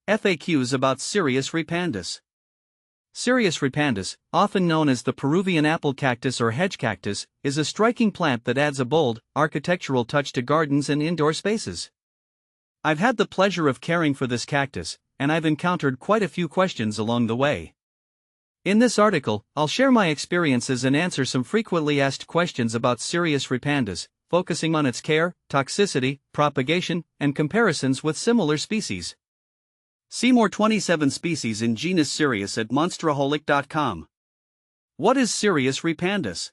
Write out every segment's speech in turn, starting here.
FAQs about Cereus repandus. Cereus repandus, often known as the Peruvian apple cactus or hedge cactus, is a striking plant that adds a bold, architectural touch to gardens and indoor spaces. I've had the pleasure of caring for this cactus, and I've encountered quite a few questions along the way. In this article, I'll share my experiences and answer some frequently asked questions about Cereus repandus, focusing on its care, toxicity, propagation, and comparisons with similar species. See more 27 species in genus Cereus at monsteraholic.com. What is Cereus repandus?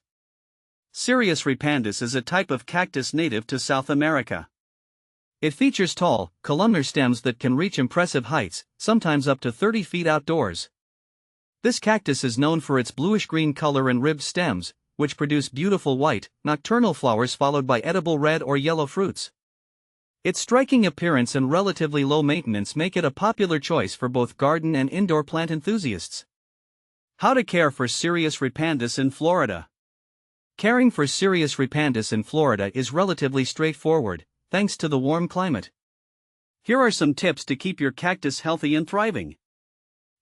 Cereus repandus is a type of cactus native to South America. It features tall, columnar stems that can reach impressive heights, sometimes up to 30 feet outdoors. This cactus is known for its bluish-green color and ribbed stems, which produce beautiful white, nocturnal flowers followed by edible red or yellow fruits. Its striking appearance and relatively low maintenance make it a popular choice for both garden and indoor plant enthusiasts. How to care for Cereus repandus in Florida. Caring for Cereus repandus in Florida is relatively straightforward, thanks to the warm climate. Here are some tips to keep your cactus healthy and thriving.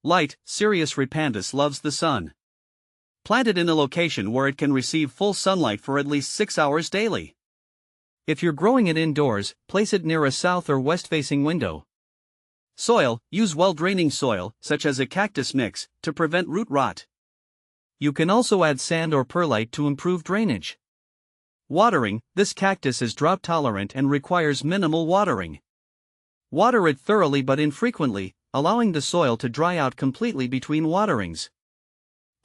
Light. Cereus repandus loves the sun. Plant it in a location where it can receive full sunlight for at least 6 hours daily. If you're growing it indoors, place it near a south or west-facing window. Soil. Use well-draining soil, such as a cactus mix, to prevent root rot. You can also add sand or perlite to improve drainage. Watering. This cactus is drought-tolerant and requires minimal watering. Water it thoroughly but infrequently, allowing the soil to dry out completely between waterings.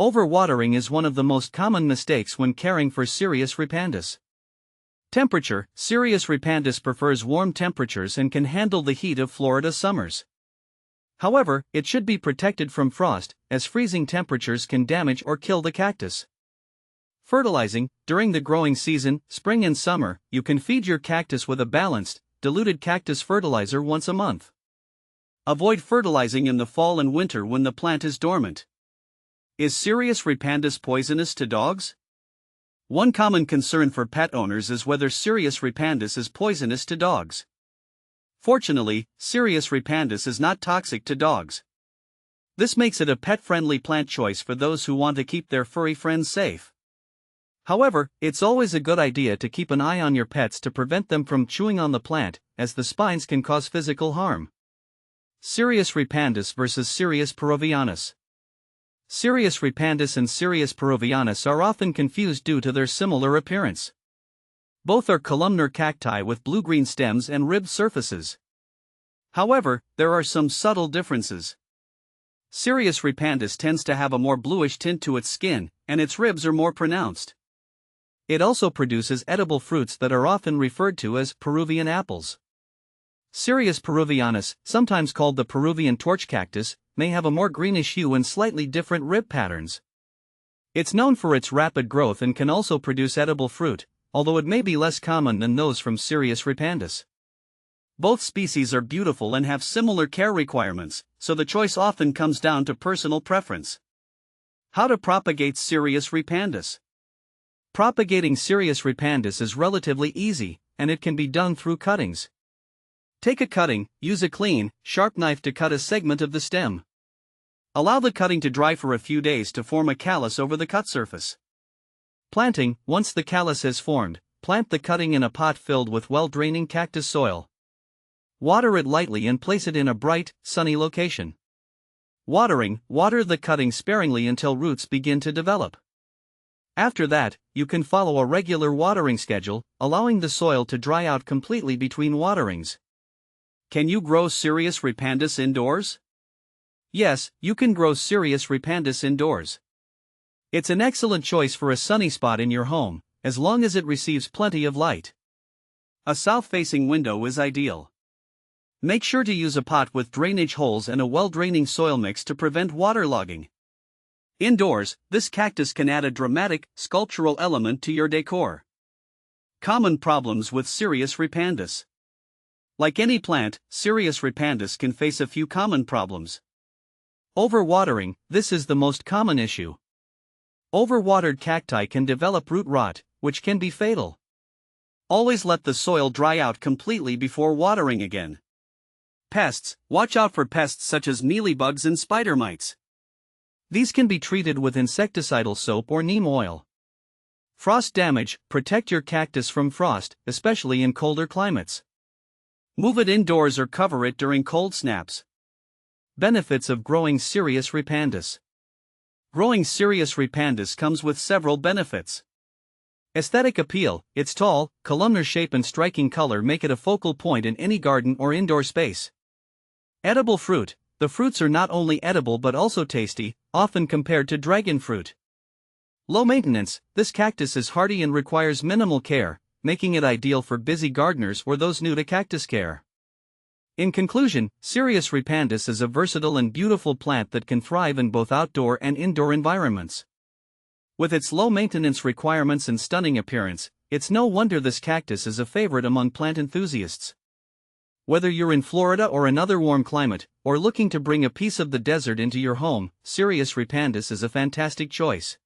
Overwatering is one of the most common mistakes when caring for Cereus repandus. Temperature. Cereus repandus prefers warm temperatures and can handle the heat of Florida summers. However, it should be protected from frost, as freezing temperatures can damage or kill the cactus. Fertilizing. During the growing season, spring and summer, you can feed your cactus with a balanced, diluted cactus fertilizer once a month. Avoid fertilizing in the fall and winter when the plant is dormant. Is Cereus repandus poisonous to dogs? One common concern for pet owners is whether Cereus repandus is poisonous to dogs. Fortunately, Cereus repandus is not toxic to dogs. This makes it a pet-friendly plant choice for those who want to keep their furry friends safe. However, it's always a good idea to keep an eye on your pets to prevent them from chewing on the plant, as the spines can cause physical harm. Cereus repandus versus Cereus peruvianus. Cereus repandus and Cereus peruvianus are often confused due to their similar appearance. Both are columnar cacti with blue-green stems and ribbed surfaces. However, there are some subtle differences. Cereus repandus tends to have a more bluish tint to its skin, and its ribs are more pronounced. It also produces edible fruits that are often referred to as Peruvian apples. Cereus peruvianus, sometimes called the Peruvian torch cactus, may have a more greenish hue and slightly different rib patterns. It's known for its rapid growth and can also produce edible fruit, although it may be less common than those from Cereus repandus. Both species are beautiful and have similar care requirements, so the choice often comes down to personal preference. How to propagate Cereus repandus. Propagating Cereus repandus is relatively easy, and it can be done through cuttings. Take a cutting, use a clean, sharp knife to cut a segment of the stem. Allow the cutting to dry for a few days to form a callus over the cut surface. Planting. Once the callus has formed, plant the cutting in a pot filled with well-draining cactus soil. Water it lightly and place it in a bright, sunny location. Watering. Water the cutting sparingly until roots begin to develop. After that, you can follow a regular watering schedule, allowing the soil to dry out completely between waterings. Can you grow Cereus repandus indoors? Yes, you can grow Cereus repandus indoors. It's an excellent choice for a sunny spot in your home, as long as it receives plenty of light. A south-facing window is ideal. Make sure to use a pot with drainage holes and a well-draining soil mix to prevent waterlogging. Indoors, this cactus can add a dramatic, sculptural element to your decor. Common problems with Cereus repandus. Like any plant, Cereus repandus can face a few common problems. Overwatering. This is the most common issue. Overwatered cacti can develop root rot, which can be fatal. Always let the soil dry out completely before watering again. Pests: watch out for pests such as mealybugs and spider mites. These can be treated with insecticidal soap or neem oil. Frost damage: protect your cactus from frost, especially in colder climates. Move it indoors or cover it during cold snaps. Benefits of growing Cereus repandus. Growing Cereus repandus comes with several benefits. Aesthetic appeal: its tall, columnar shape and striking color make it a focal point in any garden or indoor space. Edible fruit: the fruits are not only edible but also tasty, often compared to dragon fruit. Low maintenance: this cactus is hardy and requires minimal care, making it ideal for busy gardeners or those new to cactus care. In conclusion, Cereus repandus is a versatile and beautiful plant that can thrive in both outdoor and indoor environments. With its low maintenance requirements and stunning appearance, it's no wonder this cactus is a favorite among plant enthusiasts. Whether you're in Florida or another warm climate, or looking to bring a piece of the desert into your home, Cereus repandus is a fantastic choice.